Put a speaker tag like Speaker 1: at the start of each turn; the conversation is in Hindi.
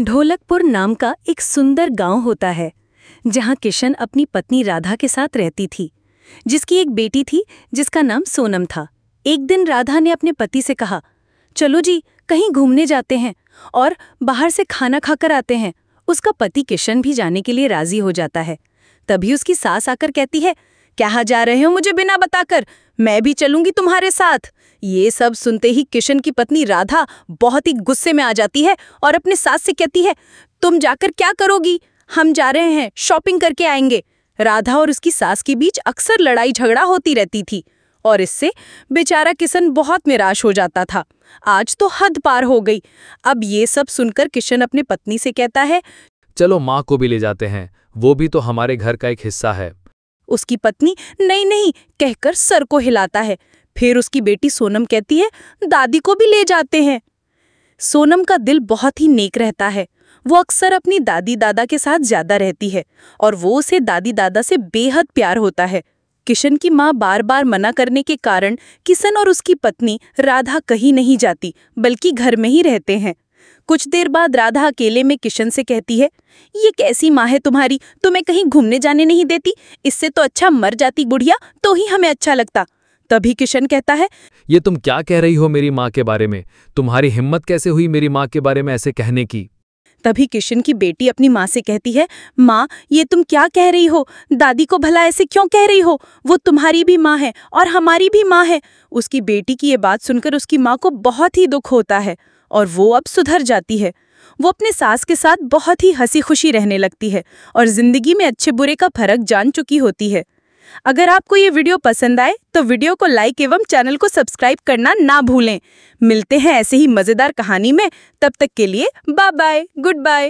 Speaker 1: ढोलकपुर नाम का एक सुंदर गांव होता है जहां किशन अपनी पत्नी राधा के साथ रहती थी, जिसकी एक बेटी थी जिसका नाम सोनम था। एक दिन राधा ने अपने पति से कहा, चलो जी कहीं घूमने जाते हैं और बाहर से खाना खाकर आते हैं। उसका पति किशन भी जाने के लिए राजी हो जाता है। तभी उसकी सास आकर कहती है, कहाँ जा रहे हो मुझे बिना बताकर, मैं भी चलूंगी तुम्हारे साथ। ये सब सुनते ही किशन की पत्नी राधा बहुत ही गुस्से में आ जाती है और अपने सास से कहती है, तुम जाकर क्या करोगी, हम जा रहे हैं शॉपिंग करके आएंगे। राधा और उसकी सास के बीच अक्सर लड़ाई झगड़ा होती रहती थी और इससे बेचारा किशन बहुत निराश हो जाता था। आज तो हद पार हो गई। अब ये सब सुनकर किशन अपने पत्नी से कहता है,
Speaker 2: चलो माँ को भी ले जाते हैं, वो भी तो हमारे घर का एक हिस्सा है।
Speaker 1: उसकी पत्नी नहीं नहीं कहकर सर को हिलाता है। फिर उसकी बेटी सोनम कहती है, दादी को भी ले जाते हैं। सोनम का दिल बहुत ही नेक रहता है। वो अक्सर अपनी दादी दादा के साथ ज्यादा रहती है और वो उसे दादी दादा से बेहद प्यार होता है। किशन की माँ बार बार मना करने के कारण किशन और उसकी पत्नी राधा कहीं नहीं जाती बल्कि घर में ही रहते हैं। कुछ देर बाद राधा अकेले में किशन से कहती है, ये कैसी माँ है तुम्हारी, तुम्हें कहीं घूमने जाने नहीं देती, इससे तो अच्छा मर जाती बुढ़िया तो ही हमें अच्छा लगता। तभी किशन कहता है,
Speaker 2: ये तुम क्या कह रही हो मेरी माँ के बारे में, तुम्हारी हिम्मत कैसे हुई मेरी माँ के बारे में ऐसे कहने की।
Speaker 1: तभी किशन की बेटी अपनी माँ से कहती है, माँ ये तुम क्या कह रही हो, दादी को भला ऐसे क्यों कह रही हो, वो तुम्हारी भी माँ है और हमारी भी माँ है। उसकी बेटी की ये बात सुनकर उसकी माँ को बहुत ही दुख होता है और वो अब सुधर जाती है। वो अपने सास के साथ बहुत ही हंसी खुशी रहने लगती है और जिंदगी में अच्छे बुरे का फर्क जान चुकी होती है। अगर आपको ये वीडियो पसंद आए तो वीडियो को लाइक एवं चैनल को सब्सक्राइब करना ना भूलें। मिलते हैं ऐसे ही मजेदार कहानी में, तब तक के लिए बाय बाय, गुड बाय।